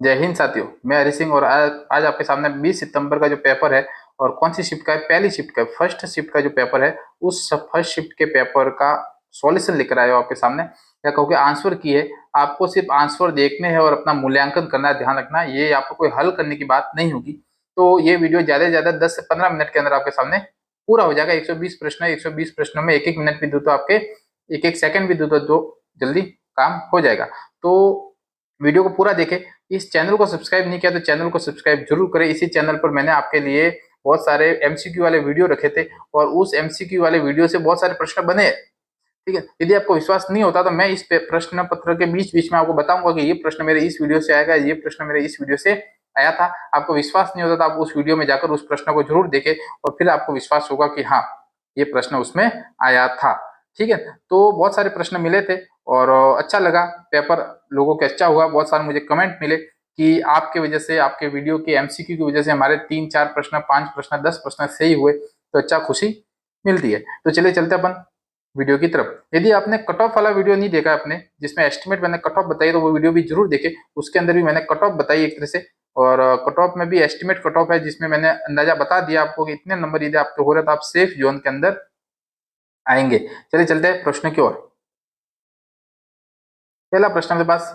जय हिंद साथियों, मैं हरी सिंह और आज आपके सामने 20 सितंबर का जो पेपर है और कौन सी शिफ्ट का है, पहली शिफ्ट का फर्स्ट शिफ्ट का जो पेपर है उस फर्स्ट शिफ्ट के पेपर का सॉल्यूशन लेकर आया हूं आपके सामने। या कहो कि आंसर की है। आपको सिर्फ आंसर देखने हैं और अपना मूल्यांकन करना है, ध्यान रखना ये आपको कोई हल करने की बात नहीं होगी। तो ये वीडियो ज्यादा से ज्यादा 10 से 15 मिनट के अंदर आपके सामने पूरा हो जाएगा। 120 प्रश्न है, 120 प्रश्नों में एक एक मिनट भी दो तो आपके एक एक सेकंड भी दो तो जल्दी काम हो जाएगा। तो वीडियो को पूरा देखें। इस चैनल को सब्सक्राइब नहीं किया तो चैनल को सब्सक्राइब जरूर करें। इसी चैनल पर मैंने आपके लिए बहुत सारे एमसीक्यू वाले वीडियो रखे थे और उस एमसीक्यू वाले वीडियो से बहुत सारे प्रश्न बने हैं। ठीक है, यदि आपको विश्वास नहीं होता तो मैं इस प्रश्न पत्र के बीच बीच में आपको बताऊंगा कि ये प्रश्न मेरे इस वीडियो से आएगा, ये प्रश्न मेरे इस वीडियो से आया था। आपको विश्वास नहीं होता तो आप उस वीडियो में जाकर उस प्रश्न को जरूर देखें और फिर आपको विश्वास होगा कि हाँ, ये प्रश्न उसमें आया था। ठीक है, तो बहुत सारे प्रश्न मिले थे और अच्छा लगा पेपर, लोगों के अच्छा हुआ। बहुत सारे मुझे कमेंट मिले कि आपके वजह से, आपके वीडियो के एमसीक्यू की वजह से हमारे 3-4 प्रश्न, 5 प्रश्न, 10 प्रश्न सही हुए, तो अच्छा खुशी मिलती है। तो चलिए चलते अपन वीडियो की तरफ। यदि आपने कट ऑफ वाला वीडियो नहीं देखा अपने, जिसमें एस्टिमेट मैंने कट ऑफ बताई, तो वो वीडियो भी जरूर देखे। उसके अंदर भी मैंने कट ऑफ बताई एक तरह से, और कट ऑफ में भी एस्टिमेट कट ऑफ है जिसमें मैंने अंदाजा बता दिया आपको कि इतने नंबर यदि आपके हो रहे तो आप सेफ जोन के अंदर आएंगे। चलिए चलते हैं प्रश्न की ओर। पहला प्रश्न मेरे पास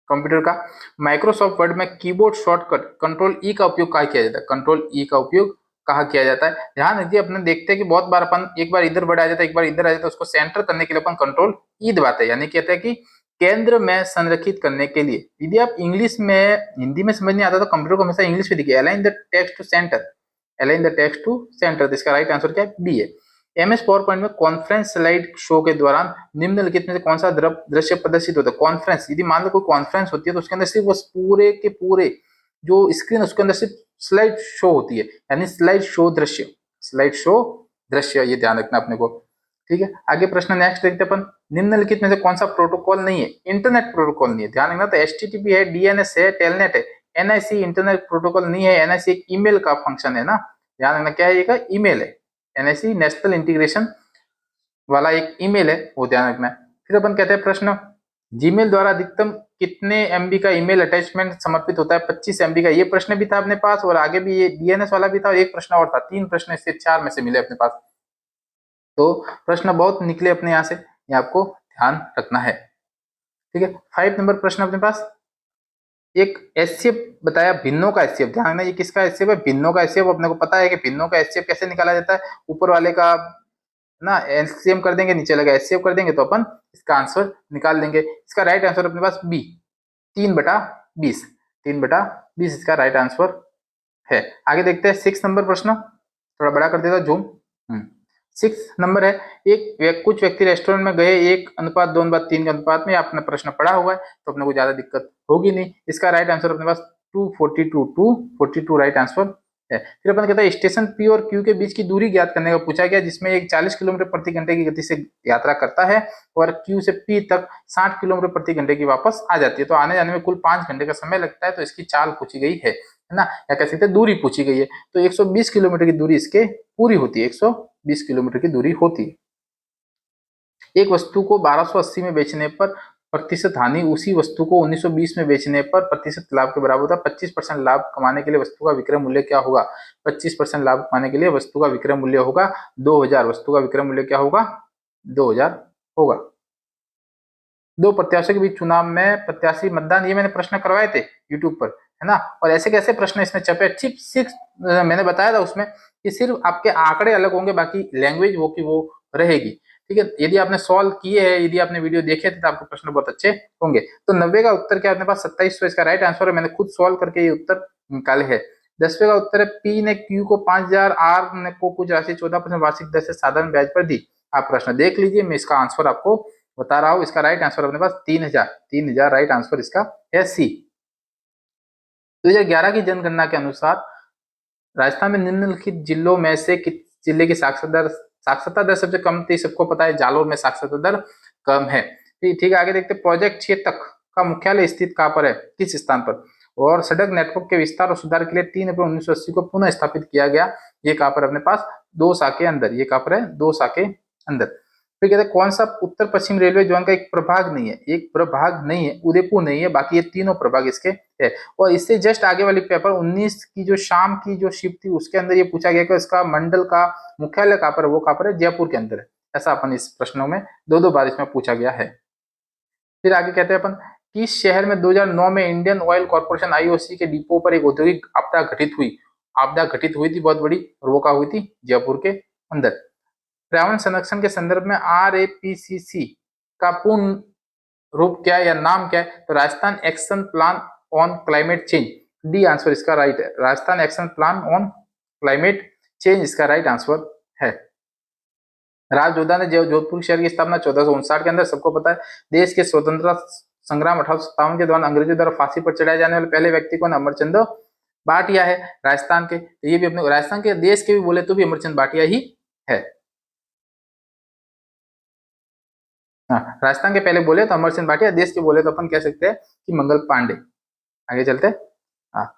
कंप्यूटर का, माइक्रोसॉफ्ट वर्ड में कीबोर्ड शॉर्टकट कंट्रोल ई का उपयोग कहाँ किया जाता है? कंट्रोल ई का उपयोग कहाँ किया जाता है? ध्यान रखिए, अपने देखते हैं कि बहुत बार अपन एक बार इधर वर्ड आ जाता है, एक बार इधर आ जाता है, उसको सेंटर करने के लिए अपन कंट्रोल ई दबाते हैं, यानी कहते हैं कि केंद्र में संरेखित करने के लिए। यदि आप इंग्लिश में, हिंदी में समझ नहीं आता तो कंप्यूटर को हमेशा इंग्लिश में दिखिए, align the text to centre, align the text to centre. तो इसका राइट आंसर क्या है? बी है। एमएस पावर पॉइंट में कॉन्फ्रेंस स्लाइड शो के दौरान निम्नलिखित में से कौन सा दृश्य प्रदर्शित होता है? कॉन्फ्रेंस, यदि मान लो कोई कॉन्फ्रेंस होती है तो उसके अंदर सिर्फ उस पूरे के पूरे जो स्क्रीन, उसके अंदर सिर्फ स्लाइड शो होती है, यानी स्लाइड शो दृश्य, स्लाइड शो दृश्य, ये ध्यान रखना अपने को। ठीक है, आगे प्रश्न नेक्स्ट देखते अपन। निम्नलिखित में से कौन सा प्रोटोकॉल नहीं है? इंटरनेट प्रोटोकॉल नहीं है, ध्यान रखना। तो एचटीटीपी है, डीएनएस है, टेलनेट है। एनआईसी इंटरनेट प्रोटोकॉल नहीं है। एनआईसी एक ईमेल का फंक्शन है ना, ध्यान रखना। क्या है? ये ईमेल है। एनआईसी नेशनल इंटीग्रेशन वाला एक ईमेल है, वो ध्यान रखना है। फिर अपन कहते हैं प्रश्न, जीमेल द्वारा अधिकतम कितने एमबी का ईमेल अटैचमेंट समर्पित होता है? 25 एमबी का। ये प्रश्न भी था अपने पास और आगे भी ये डीएनएस वाला भी था और एक प्रश्न और था। 3 प्रश्न इससे 4 में से मिले अपने पास, तो प्रश्न बहुत निकले अपने यहाँ से, ये आपको ध्यान रखना है। ठीक है, 5 नंबर प्रश्न अपने पास, एक एचसीएफ बताया, भिन्नों का एचसीएफ। ध्यान रखना, ये किसका एचसीएफ है? भिन्नों का एचसीएफ। अपने को पता है कि भिन्नों का एचसीएफ कैसे निकाला जाता है। ऊपर वाले का ना एलसीएम कर देंगे, नीचे लगा एचसीएफ कर देंगे, तो अपन इसका आंसर निकाल देंगे। इसका राइट आंसर अपने पास बी, 3/20, 3/20 इसका राइट आंसर है। आगे देखते हैं 6 नंबर प्रश्न, थोड़ा बड़ा कर देता जूम। 6 नंबर है, कुछ व्यक्ति रेस्टोरेंट में गए 1:2:3 के अनुपात में। आपने प्रश्न पढ़ा हुआ है तो अपने को ज्यादा दिक्कत होगी नहीं। इसका राइट आंसर अपने पास 242 राइट आंसर है। फिर अपन कहते हैं स्टेशन पी और क्यू के बीच की दूरी ज्ञात करने का पूछा गया, जिसमें एक 40 किलोमीटर प्रति घंटे की गति से यात्रा करता है और क्यू से पी तक 60 किलोमीटर प्रति घंटे की वापस आ जाती है। तो आने जाने में कुल 5 घंटे का समय लगता है। तो इसकी चाल पूछी गई है ना, या कह सकते हैं दूरी पूछी गई है। तो 120 किलोमीटर की दूरी इसके पूरी होती है, 120 किलोमीटर की दूरी होती है। एक वस्तु को 1280 में बेचने पर प्रतिशत हानि उसी वस्तु को 1920 में बेचने पर प्रतिशत लाभ के बराबर होता है। 25% लाभ कमाने के लिए वस्तु का विक्रय मूल्य क्या होगा? 25% लाभ कमाने के लिए वस्तु का विक्रय मूल्य होगा 2000। वस्तु का विक्रय मूल्य क्या होगा? 2000 होगा। 2 प्रत्याशियों के बीच चुनाव में प्रत्याशी मतदान, ये मैंने प्रश्न करवाए थे यूट्यूब पर, है ना। और ऐसे कैसे प्रश्न इसमें छपे, सिर्फ मैंने बताया था उसमें कि सिर्फ आपके आंकड़े अलग होंगे, बाकी लैंग्वेज वो की वो रहेगी। ठीक है, यदि आपने सॉल्व किए हैं, यदि आपने वीडियो देखे थे तो आपके प्रश्न बहुत अच्छे होंगे। तो 90 का उत्तर क्या अपने पास? 2700 इसका राइट आंसर है। मैंने खुद सॉल्व करके ये उत्तर निकाले है। 10वें का उत्तर है, पी ने क्यू को 5000, आर ने को कुछ राशि 14% वार्षिक दर से साधारण ब्याज पर दी। आप प्रश्न देख लीजिए, मैं इसका आंसर आपको बता रहा हूं। इसका राइट आंसर अपने पास 3000 राइट आंसर इसका है सी। 2011 की जनगणना के अनुसार राजस्थान में निम्नलिखित जिलों में से किस जिले की साक्षरता दर सबसे कम थी? सबको पता है जालोर में साक्षरता दर कम है। ठीक है, आगे देखते हैं, प्रोजेक्ट चेतक का मुख्यालय स्थित कहां पर है, किस स्थान पर? और सड़क नेटवर्क के विस्तार और सुधार के लिए 3 अप्रैल 1980 को पुनः स्थापित किया गया। ये कहां पर? अपने पास दौसा के अंदर। ये कहां पर है? दौसा के अंदर। फिर कहते हैं कौन सा उत्तर पश्चिम रेलवे जोन का एक प्रभाग नहीं है, एक प्रभाग नहीं है, उदयपुर नहीं है, बाकी ये तीनों प्रभाग इसके है। और इससे जस्ट आगे वाली पेपर 19 की जो शाम की जो शिफ्ट थी उसके अंदर ये पूछा गया कि इसका मंडल का मुख्यालय कहाँ पर है, वो कहाँ पर है, जयपुर के अंदर है। ऐसा अपन इस प्रश्नों में दो बार इसमें पूछा गया है। फिर आगे कहते हैं अपन, किस शहर में 2009 में इंडियन ऑयल कॉर्पोरेशन आईओसी के डिपो पर एक औद्योगिक आपदा घटित हुई, आपदा घटित हुई थी बहुत बड़ी, और वो कहाँ हुई थी, जयपुर के अंदर। पर्यावरण संरक्षण के संदर्भ में RAPCC का पूर्ण रूप क्या है या नाम क्या है, तो Rajasthan action plan on climate change, D answer इसका राइट है, Rajasthan action plan on climate change इसका राइट आंसर है। राज जोधा ने जोधपुर शहर की स्थापना 1459 के अंदर, सबको पता है। देश के स्वतंत्रता संग्राम 1857 के दौरान अंग्रेजों द्वारा फांसी पर चढ़ाए जाने वाले पहले व्यक्ति को अमरचंद भाटिया है, राजस्थान के। तो ये भी अपने राजस्थान के देश के भी बोले तो भी अमरचंद भाटिया ही है। हाँ, राजस्थान के पहले बोले तो अमरचंद भाटिया, देश के बोले तो अपन कह सकते हैं कि मंगल पांडे। आगे चलते हैं। हाँ,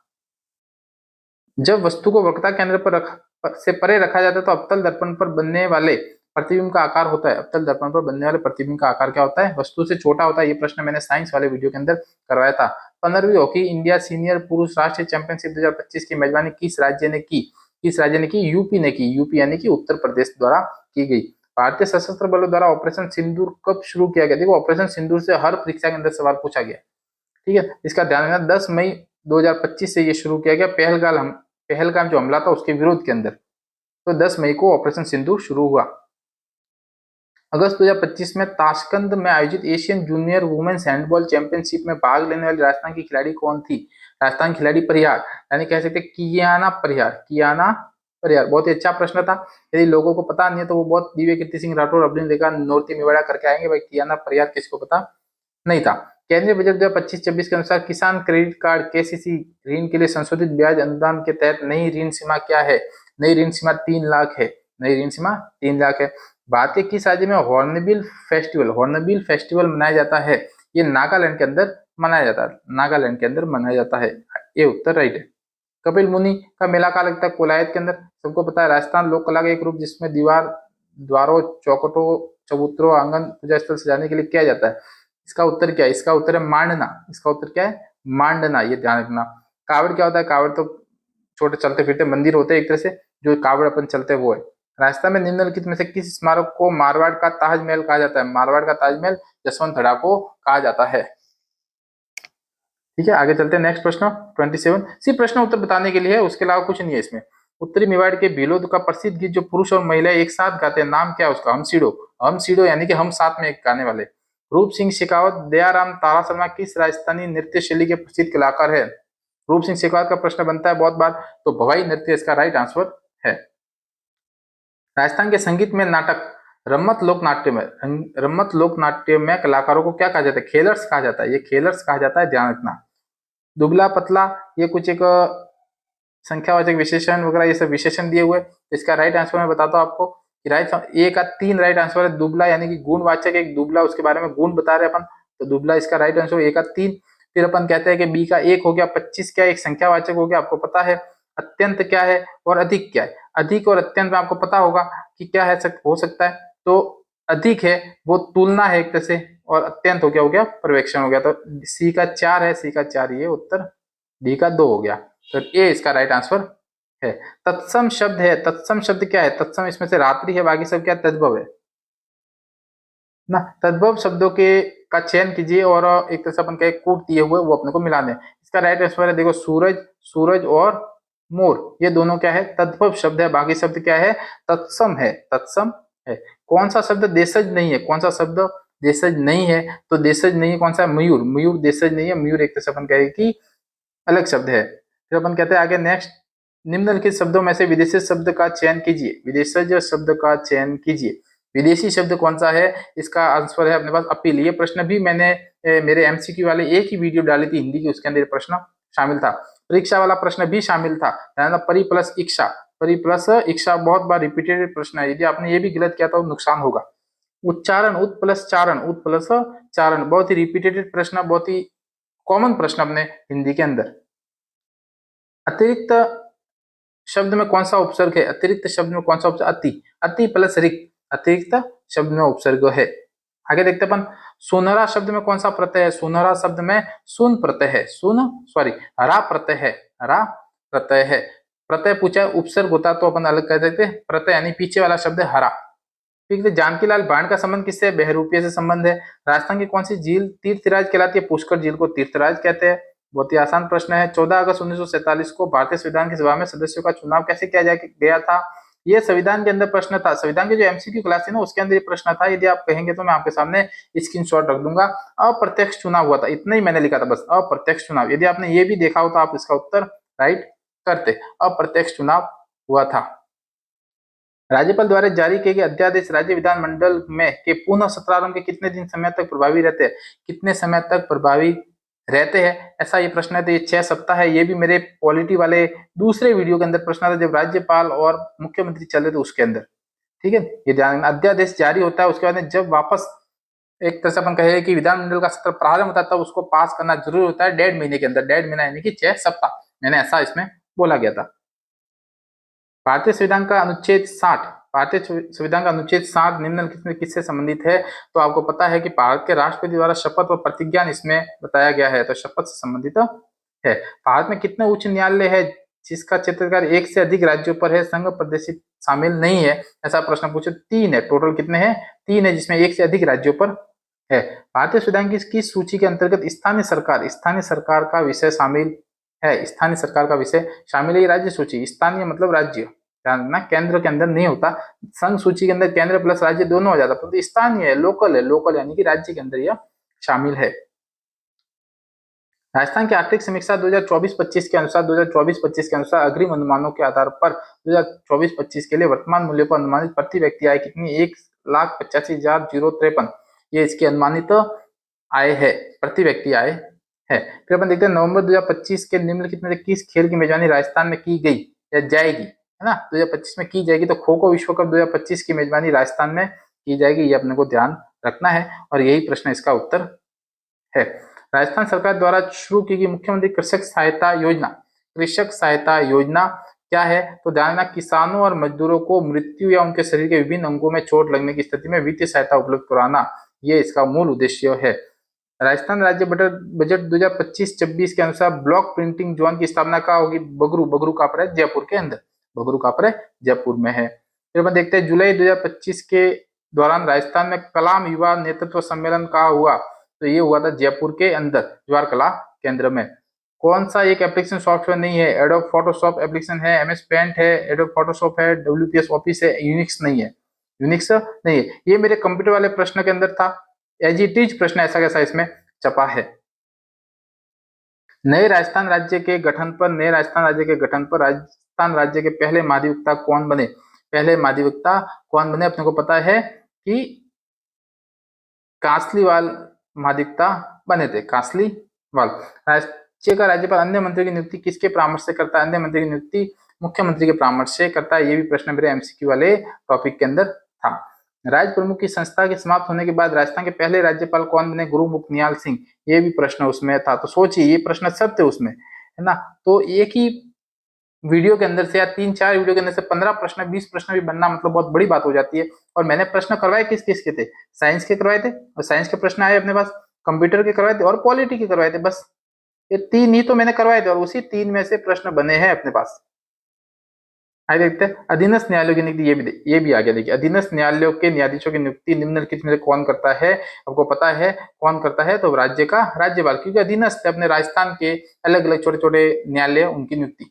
जब वस्तु को वक्रता केंद्र पर से परे रखा जाता है तो अवतल दर्पण पर बनने वाले प्रतिबिंब का आकार होता है, अवतल दर्पण पर बनने वाले प्रतिबिंब का आकार क्या होता है, वस्तु से छोटा होता है। ये प्रश्न मैंने साइंस वाले वीडियो के अंदर करवाया था। 15वीं हॉकी इंडिया सीनियर पुरुष राष्ट्रीय चैंपियनशिप 2025 की मेजबानी किस राज्य ने की, किस राज्य ने की, यूपी ने की, यूपी यानी कि उत्तर प्रदेश द्वारा की गई। भारतीय सशस्त्र बलों द्वारा ऑपरेशन सिंदूर कब शुरू किया गया, देखो ऑपरेशन सिंदूर से हर परीक्षा के अंदर सवाल पूछा गया, ठीक है, इसका ध्यान रखना। 10 मई 2025 से ये शुरू किया गया, पहलगाम जो हमला था उसके विरोध के अंदर, तो 10 मई को ऑपरेशन सिंदूर शुरू हुआ। अगस्त 2025 में ताशकंद में आयोजित Asian junior women's handball championship में भाग लेने वाली राजस्थान की खिलाड़ी कौन थी, राजस्थान खिलाड़ी परिहार, यानी कह सकते कियाना परिहार, कियाना परिहार। बहुत ही अच्छा प्रश्न था, यदि लोगों को पता नहीं है तो वो बहुत दिव्य कीर्ति सिंह राठौर अपनी देखा नौरती मेवाड़ा करके आएंगे, भाई कियाना परिहार किसको पता नहीं था। केंद्रीय बजट 2025-26 के अनुसार किसान क्रेडिट कार्ड KCC ऋण के लिए संशोधित ब्याज अनुदान के तहत नई ऋण सीमा क्या है, नई ऋण सीमा 3 लाख है, नई ऋण सीमा 3 लाख है। भारत के किस राज्य में हॉर्नबिल फेस्टिवल मनाया जाता है, ये नागालैंड के अंदर मनाया जाता है, नागालैंड के अंदर मनाया जाता है, ये उत्तर राइट है। कपिल मुनि का मेला कहाँ लगता है, कोलायत के अंदर, सबको पता है। राजस्थान लोक कला का एक रूप जिसमें द्वारों, चौखटों, चबूतरों, आंगन, पूजा स्थल सजाने के लिए किया जाता है, इसका उत्तर क्या है, इसका उत्तर है मांडना, इसका उत्तर क्या है, मांडना, ये ध्यान रखना। कावड़ क्या होता है, कावड़ तो छोटे चलते फिरते मंदिर होते हैं एक तरह से, जो कावड़ अपन चलते वो है। राजस्थान में निम्नलिखित में से किस स्मारक को मारवाड़ का ताजमहल कहा जाता है, मारवाड़ का ताजमहल जसवंतगढ़ को कहा जाता है। ठीक है, आगे चलते हैं। नेक्स्ट प्रश्न 27, सिर्फ प्रश्न उत्तर बताने के लिए है, उसके अलावा कुछ नहीं है इसमें। उत्तरी मेवाड़ के भीलोद का प्रसिद्ध गीत जो पुरुष और महिलाएं एक साथ गाते हैं, नाम क्या है उसका, हम सीडो यानी कि हम साथ में एक गाने वाले। रूप सिंह शेखावत, दयाराम, तारा शर्मा किस राजस्थानी नृत्य शैली के प्रसिद्ध कलाकार है। रूप सिंह शेखावत का प्रश्न बनता है बहुत बार, तो भवाई नृत्य इसका राइट आंसर है। राजस्थान के संगीत में नाटक रम्मत लोक नाट्य में कलाकारों को क्या कहा जाता है, खेलर्स कहा जाता है, ये खेलर्स कहा जाता है, ध्यान रखना। दुबला पतला, ये कुछ एक संख्यावाचक विशेषण वगैरह ये सब विशेषण दिए हुए, इसका राइट आंसर मैं बताता हूँ आपको कि राइट ए का 3 राइट आंसर है। दुबला यानी कि गुणवाचक, एक दुबला उसके बारे में गुण बता रहे अपन, तो दुबला इसका राइट आंसर ए का 3। फिर अपन कहते हैं कि बी का 1 हो गया, 25 क्या एक संख्यावाचक हो गया, आपको पता है। अत्यंत क्या है और अधिक क्या है, अधिक और अत्यंत में आपको पता होगा कि क्या है हो सकता है, तो अधिक है वो तुलना है एक तरह से, और अत्यंत हो गया पर्यवेक्षण हो गया, तो सी का 4 है, सी का 4 ये उत्तर, डी का 2 हो गया, तो ए इसका राइट आंसर है। तत्सम शब्द है, तत्सम शब्द क्या है, तत्सम इसमें से रात्रि है, बाकी सब क्या तद्भव है ना, तद्भव शब्दों के का चयन कीजिए और एक तरह से अपन कहे कूट दिए हुए वो अपने को मिला दें। इसका राइट आंसर है, देखो सूरज और मोर, ये दोनों क्या है, तद्भव शब्द है, बाकी शब्द क्या है, तत्सम है, तत्सम है। कौन सा शब्द देशज नहीं है, कौन सा शब्द देशज नहीं है, तो देशज नहीं है कौन सा, मयूर देशज नहीं है, मयूर एक तरह से अपन कहे कि अलग शब्द है। फिर अपन कहते हैं आगे नेक्स्ट, निम्नलिखित शब्दों में से विदेशी शब्द का चयन कीजिए, विदेशज शब्द का चयन कीजिए। विदेशी शब्द कौन सा है, इसका आंसर है अपने पास अपील। ये प्रश्न भी मैंने मेरे MCQ वाले एक ही वीडियो डाली थी हिंदी की, उसके अंदर प्रश्न शामिल था। परीक्षा वाला प्रश्न भी शामिल था, परि प्लस इच्छा बहुत बार रिपीटेड प्रश्न है, यदि आपने ये भी गलत किया तो नुकसान होगा। उच्चारण उत प्लस चारण बहुत ही रिपीटेड प्रश्न, बहुत ही कॉमन प्रश्न अपने हिंदी के अंदर। अतिरिक्त शब्द में कौन सा उपसर्ग है, अतिरिक्त शब्द में कौन सा उपसर्ग, अति प्लस रिक्त, अतिरिक्त शब्द में उपसर्ग है। आगे देखते अपन, सुनहरा शब्द में कौन सा प्रत्यय है? सुनहरा शब्द में सुन प्रत्यय है, रा प्रत्यय है, रा प्रत्यय है। प्रत्यय पूछा है, उपसर्ग होता तो अपन अलग कह देते, प्रत्यय यानी पीछे वाला शब्द है हरा। ठीक है, जानकी लाल बाण का संबंध किससे? बहरूपीय से संबंध है। राजस्थान की कौन सी झील तीर्थराज कहलाती है? पुष्कर झील को तीर्थराज कहते हैं। बहुत ही आसान प्रश्न है। 14 अगस्त 1947 को भारतीय संविधान की सभा में सदस्यों का चुनाव कैसे किया गया था? ये संविधान के अंदर प्रश्न था। संविधान की जो एमसीक्यू क्लास थी ना, उसके अंदर ये प्रश्न था। यदि आप कहेंगे तो मैं आपके सामने स्क्रीनशॉट रख दूंगा। अप्रत्यक्ष चुनाव हुआ था, इतना ही मैंने लिखा था बस, अप्रत्यक्ष चुनाव। यदि आपने ये भी देखा हो तो आप इसका उत्तर राइट करते। अप्रत्यक्ष चुनाव हुआ था। राज्यपाल द्वारा जारी किए गए अध्यादेश राज्य विधानमंडल में के पुनः सत्रारंभ के कितने दिन समय तक प्रभावी रहते हैं? कितने समय तक प्रभावी रहते हैं, ऐसा ये प्रश्न है। तो ये 6 सप्ताह है। ये भी मेरे पॉलिटी वाले दूसरे वीडियो के अंदर प्रश्न था, जब राज्यपाल और मुख्यमंत्री चल रहे थे उसके अंदर। ठीक है, ये ध्यान, अध्यादेश जारी होता है, उसके बाद जब वापस एक तरह से अपन कहे कि विधानमंडल का सत्र प्रारंभ होता है, तब उसको पास करना जरूर होता है 1.5 महीने के अंदर। 1.5 महीना यानी कि 6 सप्ताह, मैंने ऐसा इसमें बोला गया था। भारतीय संविधान का अनुच्छेद 60, भारतीय संविधान का अनुच्छेद 60 निम्नलिखित किससे संबंधित है? तो आपको पता है कि भारत के राष्ट्रपति द्वारा शपथ व प्रतिज्ञान इसमें बताया गया है, तो शपथ से संबंधित है। भारत में कितने उच्च न्यायालय है जिसका क्षेत्राधिकार 1 से अधिक राज्यों पर है, संघ प्रदेश शामिल नहीं है? ऐसा प्रश्न पूछे। 3 है टोटल। कितने हैं? 3 है, जिसमें 1 से अधिक राज्यों पर है। भारतीय संविधान की किस सूची के अंतर्गत स्थानीय सरकार का विषय शामिल है? स्थानीय सरकार का विषय शामिल है राज्य सूची। स्थानीय मतलब राज्य, ध्यान रखना, केंद्र के अंदर नहीं होता। संघ सूची के अंदर केंद्र प्लस राज्य दोनों हो जाता, परंतु स्थानीय है, लोकल है, लोकल यानी कि राज्य के अंदर यह शामिल है। राजस्थान की आर्थिक समीक्षा 2024-25 के अनुसार अग्रिम अनुमानों के आधार पर 2024-25 के लिए वर्तमान मूल्य पर अनुमानित प्रति व्यक्ति आय कितनी? 1,85,053। ये इसकी अनुमानित आय है, प्रति व्यक्ति आय है। फिर अपन देखते हैं नवंबर 2025 के निम्नलिखित में से किस खेल की मेजबानी राजस्थान में की गई या जाएगी, है ना? 2025 में की जाएगी, तो खो खो विश्व कप 2025 की मेजबानी राजस्थान में की जाएगी। ये अपने को ध्यान रखना है और यही प्रश्न इसका उत्तर है। राजस्थान सरकार द्वारा शुरू की गई मुख्यमंत्री कृषक सहायता योजना, कृषक सहायता योजना क्या है? तो ध्यान रखना, किसानों और मजदूरों को मृत्यु या उनके शरीर के विभिन्न अंगों में चोट लगने की स्थिति में वित्तीय सहायता उपलब्ध कराना, ये इसका मूल उद्देश्य है। राजस्थान राज्य बजट 2025-26 के अनुसार ब्लॉक प्रिंटिंग जोन की स्थापना कहाँ होगी? बगरू कहाँ पर है? जयपुर के अंदर। बगरू कहाँ पर है? जयपुर में है। फिर अपन देखते हैं जुलाई 2025 के दौरान राजस्थान में कलाम युवा नेतृत्व सम्मेलन कहाँ हुआ? तो ये हुआ था जयपुर के अंदर, जवाहर कला केंद्र में। कौन सा एक एप्लीकेशन सॉफ्टवेयर नहीं है? एडोब फोटोशॉप एप्लीकेशन है, एमएस पेंट है, एडोब फोटोशॉप है, डब्ल्यूपीएस ऑफिस है, यूनिक्स नहीं है। यूनिक्स नहीं है। ये मेरे कंप्यूटर वाले प्रश्न के अंदर था, एज इट इज प्रश्न ऐसा कैसा इसमें छपा है। नए राजस्थान राज्य के गठन पर राजस्थान राज्य के पहले महाधिवक्ता कौन बने? पहले महाधिवक्ता कौन बने? अपने को पता है कि कांसलीवाल महाधिवक्ता बने थे, कांसलीवाल। राज्य का राज्यपाल अन्य मंत्री की नियुक्ति किसके परामर्श से करता है? अन्य मंत्री की नियुक्ति मुख्यमंत्री के परामर्श से करता है। ये भी प्रश्न मेरे एमसीक्यू वाले टॉपिक के अंदर था। राज्य प्रमुख की संस्था के समाप्त होने के बाद राजस्थान के पहले राज्यपाल कौन बने? गुरुमुख निहाल सिंह। ये भी प्रश्न उसमें था। तो सोचिए, ये प्रश्न सब थे उसमें, है ना? तो एक ही वीडियो के अंदर से या 3-4 वीडियो के अंदर से 15 प्रश्न 20 प्रश्न भी बनना मतलब बहुत बड़ी बात हो जाती है। और मैंने प्रश्न करवाए किस किस के थे? साइंस के करवाए थे, और साइंस के प्रश्न आए अपने पास, कंप्यूटर के करवाए थे और पॉलिटी के करवाए थे। बस ये 3 ही तो मैंने करवाए थे और उसी 3 में से प्रश्न बने हैं अपने पास। आगे देखते हैं अधीनस्थ न्यायालयों की नियुक्ति। ये भी आ गया। देखिए, अधीनस्थ न्यायालयों के न्यायाधीशों की नियुक्ति निम्नलिखित में से कौन करता है? आपको पता है कौन करता है? तो राज्य का राज्यपाल, क्योंकि अधीनस्थ अपने राजस्थान के अलग अलग छोटे छोटे न्यायालय, उनकी नियुक्ति।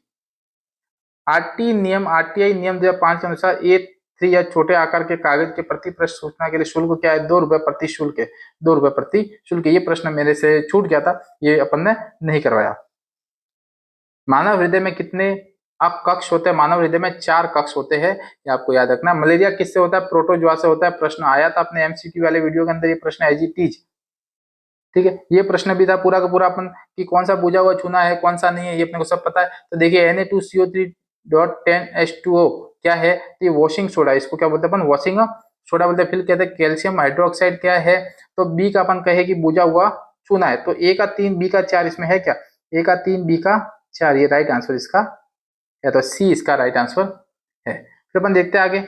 आरटीआई नियम 2005 के अनुसार A3 या छोटे आकार के कागज के प्रति पृष्ठ सूचना के लिए शुल्क क्या है? 2 रुपए प्रति शुल्क है। 2 रुपए प्रति शुल्क। ये प्रश्न मेरे से छूट गया था, ये अपन ने नहीं करवाया। मानव हृदय में कितने कक्ष होते हैं? मानव हृदय में 4 कक्ष होते हैं, ये आपको याद रखना। मलेरिया किससे होता है? प्रोटोजोआ से होता है। प्रश्न आया था अपने एमसीक्यू वाले वीडियो के अंदर, ये प्रश्न एज इट इज। ठीक है, ये प्रश्न भी था पूरा का पूरा अपन कि कौन सा बुझा हुआ चूना है, कौन सा नहीं है, ये अपने को सब पता है। तो देखिए Na2CO3.10H2O क्या है? तो ये वॉशिंग सोडा, इसको क्या बोलते हैं अपन? वॉशिंग सोडा बोलते हैं। फिर कहते हैं कैल्शियम हाइड्रोक्साइड क्या है? तो बी का अपन कहे कि बुझा हुआ चूना है। तो A का 3 B का 4 इसमें है क्या? A का 3 B का 4, ये राइट आंसर इसका है। तो सी इसका राइट आंसर है। फिर अपन देखते हैं आगे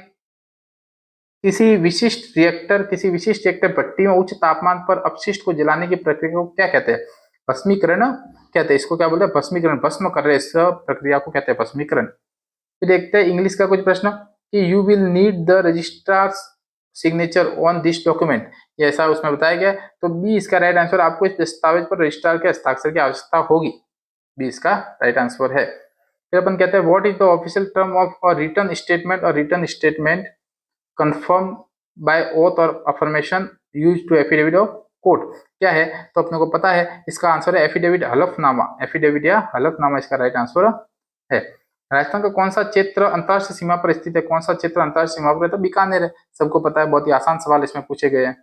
किसी विशिष्ट रिएक्टर भट्टी में उच्च तापमान पर अपशिष्ट को जलाने की प्रक्रिया को क्या कहते हैं? भस्मीकरण कहते हैं। इसको क्या बोलते हैं? भस्मीकरण। भस्म कर रहे इस प्रक्रिया को कहते हैं भस्मीकरण। फिर देखते हैं इंग्लिश का कुछ प्रश्न कि you will need the registrars signature on this document, ये ऐसा उसमें बताया गया। तो बी इसका राइट आंसर, आपको इस दस्तावेज पर रजिस्ट्रार के हस्ताक्षर की आवश्यकता होगी। बी इसका राइट आंसर है। फिर अपन कहते हैं what is the official term of a return statement और return statement confirm by oath और affirmation use to affidavit of court, क्या है? तो अपने को पता है इसका आंसर है एफिडेविट हलफनामा। एफिडेविट या हलफनामा इसका राइट आंसर है। राजस्थान का कौन सा क्षेत्र अंतर्राष्ट्रीय सीमा पर स्थित है? कौन सा क्षेत्र अंतर्राष्ट्रीय सीमा पर है? तो बीकानेर है, सबको पता है। बहुत ही आसान सवाल इसमें पूछे गए हैं।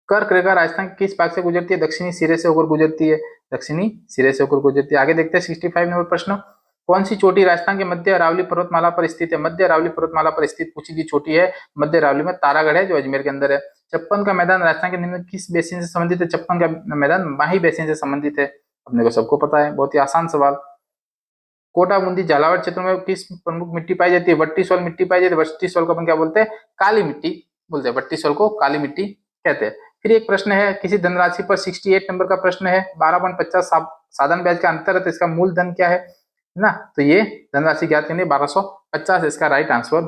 कर्क रेखा राजस्थान के किस भाग से गुजरती है? दक्षिणी सिरे से होकर गुजरती है। दक्षिणी सिरे से होकर गुजरती है। आगे देखते हैं 65 नंबर प्रश्न। कौन सी चोटी राजस्थान के मध्य अरावली पर्वतमाला पर स्थित है? मध्य अरावली पर्वतमाला पर स्थित पूछी गई चोटी है मध्य अरावली में तारागढ़ है, जो अजमेर के अंदर है। छप्पन का मैदान राजस्थान के निम्न किस बेसिन से संबंधित है? छप्पन का मैदान माही बेसिन से संबंधित है, अपने को सबको पता है। बहुत ही आसान सवाल। कोटा बूंदी झालावाड़ क्षेत्र में किस प्रमुख मिट्टी पाई जाती है? वट्टी सोल मिट्टी पाई जाती है। वट्टी सोल को अपन क्या बोलते हैं? काली मिट्टी बोलते हैं। वट्टी सोल को काली मिट्टी कहते हैं। फिर एक प्रश्न है, किसी धनराशि पर 68 नंबर का प्रश्न है, 12.50 साधन ब्याज का अंतर है, तो इसका मूल धन क्या है ना? तो ये धनराशि ज्ञात करनी 1250, इसका राइट आंसर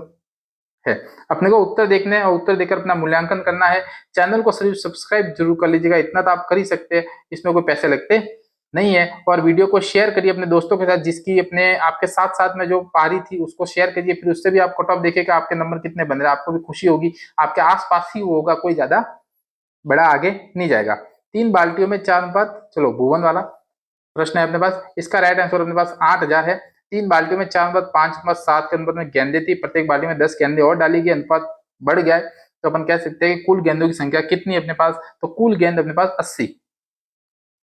है। अपने को उत्तर देखने और उत्तर देकर अपना मूल्यांकन करना है। चैनल को सिर्फ सब्सक्राइब जरूर कर लीजिएगा, इतना तो आप कर ही सकते हैं, इसमें कोई पैसे लगते नहीं है। और वीडियो को शेयर करिए अपने दोस्तों के साथ, जिसकी अपने आपके साथ साथ में जो पारी थी उसको शेयर करिए। फिर उससे भी आप कट ऑफ देखेगा, आपके नंबर कितने बन रहे हैं, आपको भी खुशी होगी। आपके आसपास ही होगा, कोई ज्यादा बड़ा आगे नहीं जाएगा। 3 बाल्टियों में 4 अनुपात, चलो भुवन वाला प्रश्न है अपने पास। इसका राइट आंसर अपने पास 8000 है। 3 बाल्टियों में 4 अनुपात 5 अनुपात 7 के अनुपात में गेंदे थी। प्रत्येक बाल्टी में 10 गेंदे और डाली गई, अनुपात बढ़ गया है। तो अपन कह सकते हैं कि कुल गेंदों की संख्या कितनी है अपने पास? तो कुल गेंद अपने पास 80।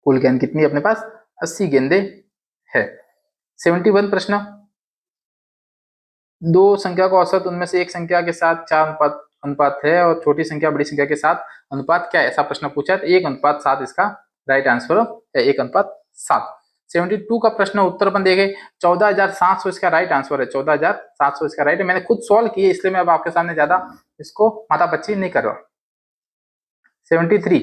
कुल गेंद कितनी है अपने पास? 80 गेंदे है। 71 प्रश्न। दो संख्या का औसत, उनमें से एक संख्या के साथ 4 अनुपात है और छोटी संख्या बड़ी संख्या के साथ अनुपात क्या है? ऐसा प्रश्न पूछा है। तो 1:7 इसका राइट आंसर है, 1:7। 72 का प्रश्न उत्तर अपन देखे 14,700 इसका राइट आंसर है। 14,700 इसका राइट है। मैंने खुद सॉल्व किए, इसलिए मैं अब आपके सामने ज्यादा इसको माथापच्ची नहीं कर रहा। 73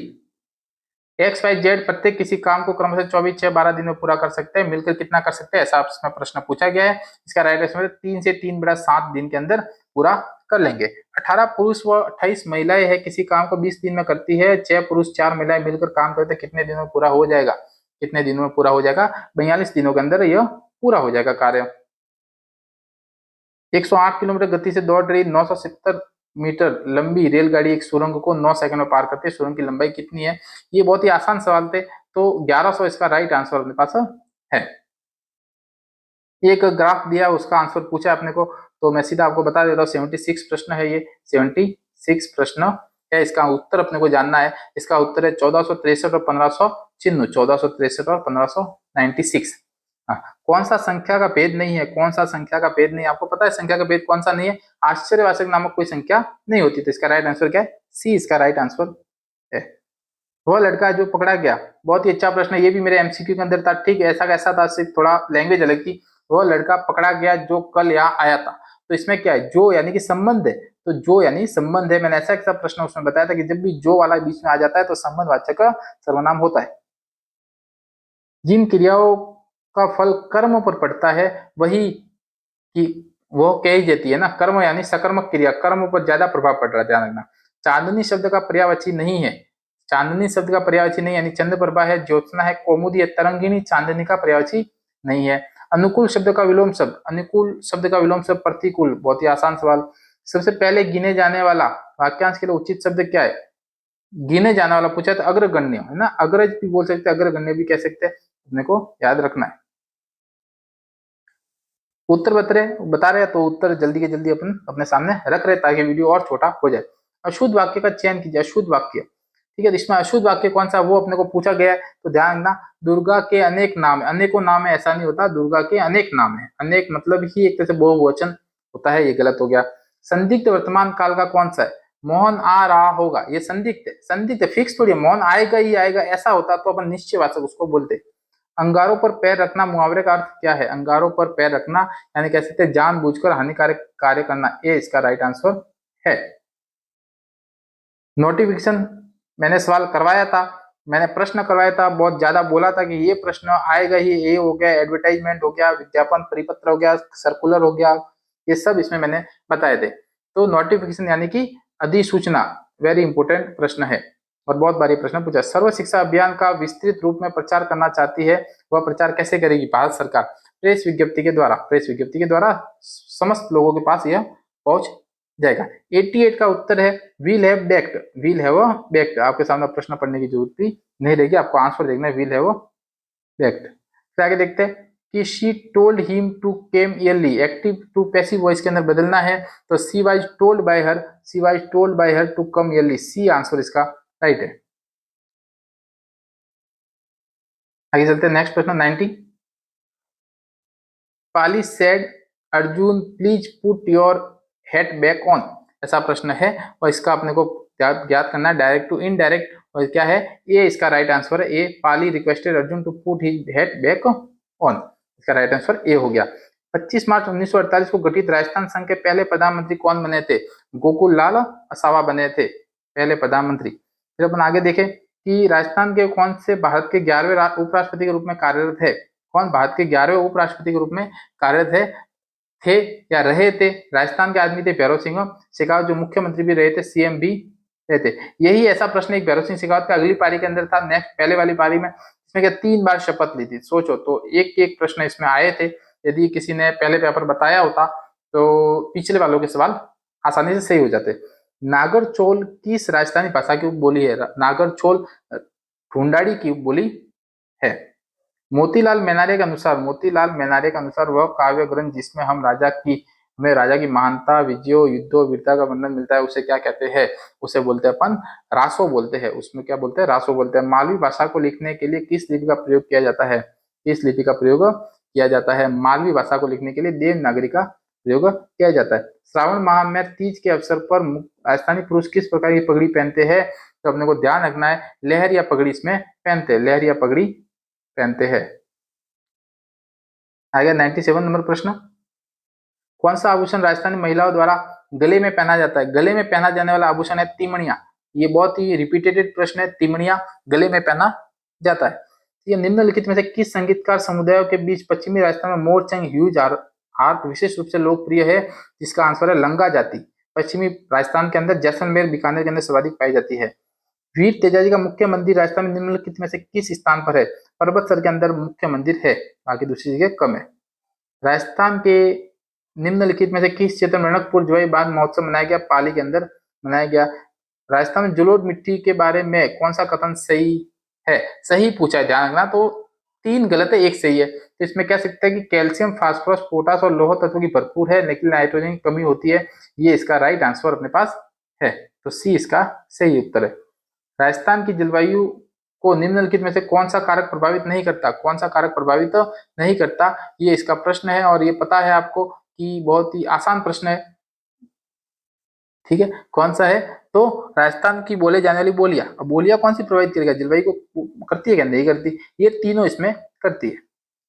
XYZ प्रत्येक किसी काम को क्रमशः 24, 6, 12 दिन में पूरा कर सकते हैं, मिलकर कितना कर सकते हैं? ऐसा इसमें प्रश्न पूछा गया है। इसका राइट आंसर 3 से 3/7 दिन के अंदर पूरा कर लेंगे। 18 पुरुष व 28 महिलाएं है, किसी काम को 20 दिन में करती है। 6 पुरुष 4 महिलाएं मिलकर काम करते हैं, कितने दिनों में पूरा हो जाएगा? कितने दिनों में पूरा हो जाएगा? 42 दिनों के अंदर यह पूरा हो जाएगा कार्य। 108 किलोमीटर गति से दौड़ रही 970 मीटर लंबी रेलगाड़ी एक सुरंग को 9 सेकंड में पार करती है, सुरंग की लंबाई कितनी है? ये बहुत ही आसान सवाल थे। तो 1100 इसका राइट आंसर अपने पास है। एक ग्राफ दिया, उसका आंसर पूछा अपने को, तो मैं सीधा आपको बता देता हूँ। 76 प्रश्न है ये, 76 प्रश्न है। इसका उत्तर अपने को जानना है। इसका उत्तर है 1463 और 1596। 1463 और 1596। कौन सा संख्या का भेद नहीं है? कौन सा संख्या का भेद नहीं? आपको पता है संख्या का भेद कौन सा नहीं है? आश्चर्यवाचक नामक कोई संख्या नहीं होती। तो इसका राइट आंसर क्या है? सी इसका राइट आंसर है। वह लड़का जो पकड़ा गया, बहुत ही अच्छा प्रश्न है। ये भी मेरे एमसीक्यू के अंदर था। ठीक है, ऐसा कैसा था, सिर्फ थोड़ा लैंग्वेज अलग थी। वह लड़का पकड़ा गया जो कल यहाँ आया था। तो इसमें क्या है? जो यानी कि संबंध है। तो जो यानी संबंध है। मैंने ऐसा प्रश्न उसमें बताया था कि जब भी जो वाला बीच में आ जाता है तो संबंधवाचक का सर्वनाम होता है। जिन क्रियाओं का फल कर्म पर पड़ता है वही कि वो कही जाती है ना। कर्म यानी सकर्मक क्रिया, कर्म पर ज्यादा प्रभाव पड़ रहा है, ध्यान रखना। चांदनी शब्द का पर्यायवाची नहीं है। चांदनी शब्द का पर्यायवाची नहीं, यानी चंद्रप्रभा है, ज्योत्सना है, कौमुदी है, तरंगिणी चांदनी का पर्यायवाची नहीं है। अनुकूल शब्द का विलोम शब्द, अनुकूल शब्द का विलोम शब्द प्रतिकूल। बहुत ही आसान सवाल। सबसे पहले गिने जाने वाला वाक्यांश के लिए उचित शब्द क्या है? गिने जाने वाला पूछा तो अग्रगण्य है ना, अग्रज भी बोल सकते हैं, अग्रगण्य भी कह सकते हैं, अपने को याद रखना है। उत्तर बता रहे तो उत्तर जल्दी के जल्दी अपन अपने सामने रख रहे ताकि वीडियो और छोटा हो जाए। अशुद्ध वाक्य का चयन कीजिए। अशुद्ध वाक्य, ठीक है, इसमें अशुद्ध वाक्य कौन सा वो अपने को पूछा गया है। तो ध्यान रखना, दुर्गा के अनेक नाम है, अनेकों नाम है ऐसा नहीं होता, दुर्गा के अनेक नाम है। अनेक मतलब ही एक तरह से बहुवचन होता है, ये गलत हो गया। संदिग्ध वर्तमान काल का कौन सा है? मोहन आ रहा होगा, ये संदिग्ध है। संदिग्ध फिक्स थोड़ी, मोहन आएगा ही आएगा ऐसा होता तो अपन निश्चयवाचक उसको बोलते। अंगारों पर पैर रखना मुहावरे का अर्थ क्या है? अंगारों पर पैर रखना यानी कह सकते हैं जानबूझकर हानिकारक कार्य करना। ए इसका राइट आंसर है। नोटिफिकेशन मैंने सवाल करवाया था, मैंने प्रश्न करवाया था, बहुत ज्यादा बोला था कि ये प्रश्न आएगा ही। ये हो गया, एडवर्टाइजमेंट हो गया, विज्ञापन परिपत्र हो गया, सर्कुलर हो गया, ये सब इसमें मैंने बताए थे। तो नोटिफिकेशन यानी कि अधिसूचना, वेरी इंपोर्टेंट प्रश्न है और बहुत बार ये प्रश्न पूछा। सर्व शिक्षा अभियान का विस्तृत रूप में प्रचार करना चाहती है, वह प्रचार कैसे करेगी भारत सरकार? प्रेस विज्ञप्ति के द्वारा। प्रेस विज्ञप्ति के द्वारा समस्त लोगों के पास यह पहुंच जाएगा। 88 का उत्तर है will have baked. Will have baked, आपके सामने प्रश्न पढ़ने की जरूरत भी नहीं रहेगी, आपको आंसर देखना है विल हैव बेक्ड। फिर आगे देखते हैं कि she told him to came early, active to passive voice के अंदर बदलना है तो she was told by her, she was told by her to come early. C answer इसका राइट है। आगे चलते हैं नेक्स्ट प्रश्न 90। Polly said Arjun please put your head back on, ऐसा प्रश्न है और इसका अपने को ज्ञात करना है डायरेक्ट टू इनडायरेक्ट, और क्या है? ए इसका राइट आंसर है। A Polly requested Arjun to put his head back on, इसका राइट आंसर ए हो गया। 25 मार्च 1948 को गठित राजस्थान संघ के पहले प्रधानमंत्री कौन बने थे? गोकुल लाल असावा बने थे पहले प्रधानमंत्री। फिर अपन आगे देखें कि राजस्थान के कौन से भारत के 11वें उपराष्ट्रपति के रूप में कार्यरत है? कौन भारत के 11वें उपराष्ट्रपति के रूप में कार्यरत है, थे या रहे थे? राजस्थान के आदमी थे भैरव सिंह शेखावत, जो मुख्यमंत्री भी रहे थे, सीएम भी रहे थे। यही ऐसा प्रश्न एक भैरव सिंह शेखावत का अगली पारी के अंदर था, नेक्स्ट पहले वाली पारी में, इसमें क्या 3 बार शपथ ली थी। सोचो तो एक एक प्रश्न इसमें आए थे, यदि किसी ने पहले पेपर बताया होता तो पिछले वालों के सवाल आसानी से सही हो जाते। नागरचोल किस राजस्थानी भाषा की उपबोली है? नागरचोल ढूंढाड़ी की उपबोली है। मोतीलाल मेनारे के अनुसार, मोतीलाल मेनारे के अनुसार वह काव्य ग्रंथ जिसमें हमें राजा की महानता, विजयों, युद्धों, वीरता का वर्णन मिलता है, उसे क्या कहते हैं? उसे बोलते हैं अपन रासो बोलते हैं। उसमें क्या बोलते हैं? रासो बोलते हैं। मालवी भाषा को लिखने के लिए किस लिपि का प्रयोग किया जाता है? किस लिपि का प्रयोग किया जाता है? मालवी भाषा को लिखने के लिए देवनागरी का प्रयोग किया जाता है। श्रावण माह में तीज के अवसर पर राजस्थानी पुरुष किस प्रकार की पगड़ी पहनते हैं? तो अपने को ध्यान रखना है, लहर या पगड़ी इसमें पहनते हैं, लहर या पगड़ी पहनते हैं। आ गया 97 नंबर प्रश्न। कौन सा आभूषण राजस्थानी महिलाओं द्वारा गले में पहना जाता है? गले में पहना जाने वाला आभूषण है तिमणिया। ये बहुत ही रिपीटेड प्रश्न है, तिमणिया गले में पहना जाता है। ये निम्नलिखित में से किस संगीतकार समुदायों के बीच पश्चिमी राजस्थान में मोरचंग ह्यूज हार्प विशेष रूप से लोकप्रिय है? जिसका आंसर है लंगा जाति। पश्चिमी राजस्थान के अंदर जैसलमेर, बीकानेर के अंदर सर्वाधिक पाई जाती है। वीर तेजाजी का मुख्य मंदिर राजस्थान में निम्नलिखित में से किस स्थान पर है? पर्वतसर के अंदर मुख्य मंदिर है, बाकी दूसरी जगह कम है। राजस्थान के निम्नलिखित में से किस क्षेत्र में रणकपुर जोई बांध महोत्सव मनाया गया? पाली के अंदर मनाया गया। राजस्थान में जलोढ़ मिट्टी के बारे में कौन सा कथन सही है? सही पूछा है, ध्यान रखना। तो 3 गलत है, 1 सही है। तो इसमें कह सकते हैं कि कैल्शियम, फास्फोरस, पोटास और लौह तत्व की भरपूर है, लेकिन नाइट्रोजन की कमी होती है। ये इसका राइट आंसर अपने पास है, तो सी इसका सही उत्तर है। राजस्थान की जलवायु को निम्नलिखित में से कौन सा कारक प्रभावित नहीं करता? कौन सा कारक प्रभावित नहीं करता, ये इसका प्रश्न है और ये पता है आपको कि बहुत ही आसान प्रश्न है। ठीक है, कौन सा है? तो राजस्थान की बोले जाने वाली बोलियां। अब बोलियां कौन सी प्रभावित करेगा? जलवायु को करती है क्या? नहीं करती, ये तीनों इसमें करती है।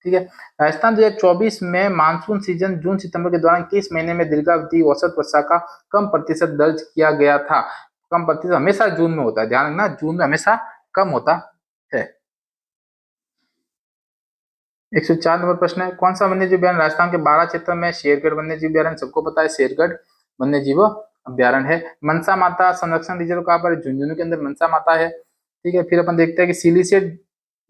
ठीक है, राजस्थान 2024 में मानसून सीजन जून सितंबर के दौरान किस महीने में दीर्घावधि औसत वर्षा का कम प्रतिशत दर्ज किया गया था? कम प्रतिशत हमेशा जून में होता है, ध्यान रखना, जून में हमेशा कम होता है। 104 नंबर प्रश्न है, कौन सा वन्यजीव अभ्यारण्य राजस्थान के 12 क्षेत्र में? शेरगढ़ वन्यजीव अभ्यारण्य सबको पता है, शेरगढ़ वन्यजीव अभ्यारण्य है। मनसा माता संरक्षण रिजर्व कहाँ पर है? झुंझुनू के अंदर मनसा माता है। ठीक है, फिर अपन देखते हैं कि सिलीसेट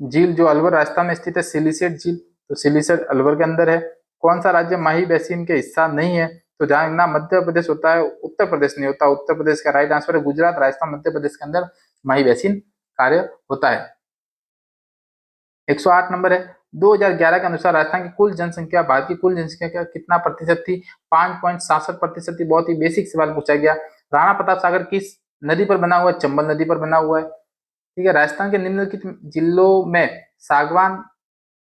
झील जो अलवर राजस्थान में स्थित है, सिलीसेट झील, तो सिलीसेट अलवर के अंदर है। कौन सा राज्य माही बेसिन के हिस्सा नहीं है? तो ध्यान रखना, मध्य प्रदेश होता है, उत्तर प्रदेश नहीं होता। उत्तर प्रदेश का राइट आंसर है। गुजरात, राजस्थान, मध्य प्रदेश के अंदर माही बेसिन कार्य होता है। 108 नंबर है, 2011 के अनुसार राजस्थान की कुल जनसंख्या भारत की कुल जनसंख्या का कितना प्रतिशत थी? 5.67% थी। बहुत ही बेसिक सवाल पूछा गया। राणा प्रताप सागर किस नदी पर बना हुआ है? चंबल नदी पर बना हुआ है। ठीक है, राजस्थान के निम्नलिखित जिलों में सागवान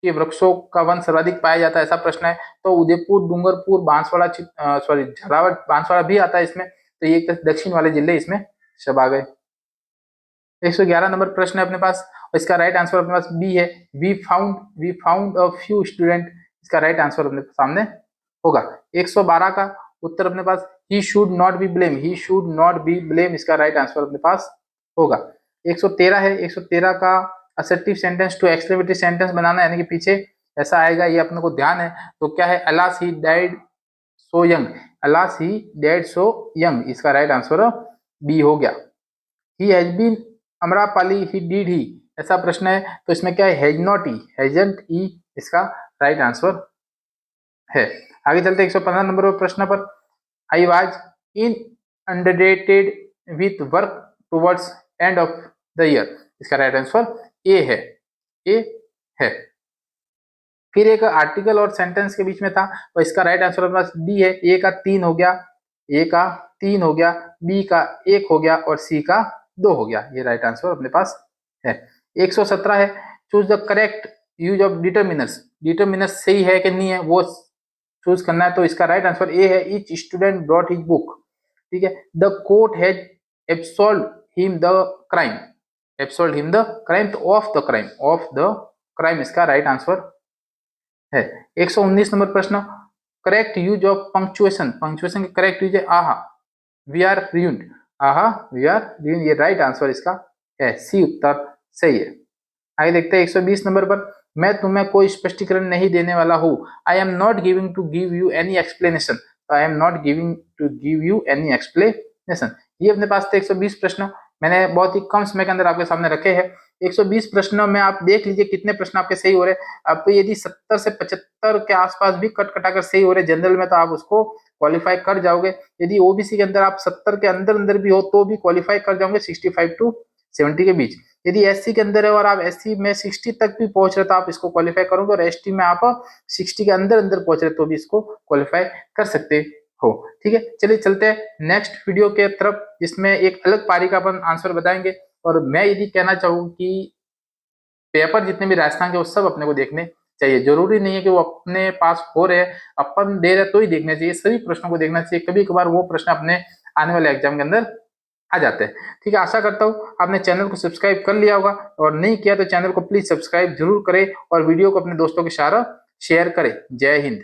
के वृक्षों का वन सर्वाधिक पाया जाता है, ऐसा प्रश्न है। तो उदयपुर, डूंगरपुर, बांसवाड़ा, झालावाड़, बांसवाड़ा भी आता है इसमें। तो ये दक्षिण वाले जिले इसमें सब आ गए। 111 नंबर प्रश्न है अपने पास और इसका राइट आंसर अपने पास बी है, we found a few student, इसका राइट आंसर अपने सामने होगा। 112 का उत्तर अपने पास he should not be blame, he should not be blame, इसका राइट आंसर अपने पास होगा। 113 है, 113 का assertive sentence to exclamatory sentence बनाना यानी कि पीछे ऐसा आएगा, ये अपने को ध्यान है। तो क्या है, alas he died so young, alas he died so young, इसका राइट आंसर बी हो गया। He has been Amrapali, he did he, ऐसा प्रश्न है तो इसमें क्या है, has not he, hasn't he, इसका राइट आंसर है। आगे चलते 115 नंबर प्रश्न पर, I was in inundated with work towards end of the year, इसका राइट आंसर ए है, ए है। फिर एक आर्टिकल और सेंटेंस के बीच में था तो इसका राइट आंसर अपने पास डी है, ए का 3 हो गया, ए का 3 हो गया, बी का 1 हो गया और सी का 2 हो गया, ये राइट आंसर अपने पास है। 117 है, choose the correct use of determiners, determiners सही है कि नहीं है वो चूज करना है, तो इसका राइट आंसर ए है, each student brought his book, ठीक है। The court has absolved him the crime, absolved him the crime, तो ऑफ the crime, of the crime, इसका राइट आंसर है। 119 नंबर प्रश्न, correct use of punctuation, punctuation के करेक्ट यूज है आहा, वी आर रियून्ड, आहा वी आर रियून्ड, ये राइट आंसर इसका है, सी उत्तर सही है। आगे देखते हैं 120 नंबर पर, मैं तुम्हें कोई स्पष्टीकरण नहीं देने वाला हूं, I am not giving to give you any explanation, I am not giving to give you any explanation, ये अपने पास थे 120 प्रश्न, मैंने बहुत ही कम समय के अंदर आपके सामने रखे हैं। 120 प्रश्नों में आप देख लीजिए कितने प्रश्न आपके सही हो रहे हैं। आपको यदि 70 से 75 के आसपास भी कट कटाकर सही हो रहे जनरल में तो आप उसको क्वालिफाई कर जाओगे, यदि ओबीसी के अंदर आप 70 के अंदर अंदर भी हो तो भी क्वालिफाई कर जाओगे 65 टू 70 के बीच, यदि एससी के अंदर है और आप एससी में 60 तक भी पहुंच रहे तो आप इसको क्वालिफाई करोगे, और एसटी में आप 60 के अंदर अंदर पहुंच रहे तो भी इसको क्वालिफाई कर सकते हो, ठीक है। चलिए चलते हैं नेक्स्ट वीडियो के तरफ जिसमें एक अलग पारी का अपन आंसर बताएंगे। और मैं यदि कहना चाहूँ कि पेपर जितने भी राजस्थान के वो सब अपने को देखने चाहिए, जरूरी नहीं है कि वो अपने पास हो रहे अपन दे रहे तो ही देखने चाहिए, सभी प्रश्नों को देखना चाहिए, कभी कभार वो प्रश्न अपने आने वाले एग्जाम के अंदर आ जाते हैं, ठीक है। आशा करता हूँ आपने चैनल को सब्सक्राइब कर लिया होगा, और नहीं किया तो चैनल को प्लीज सब्सक्राइब जरूर करें और वीडियो को अपने दोस्तों के साथ शेयर करें। जय हिंद।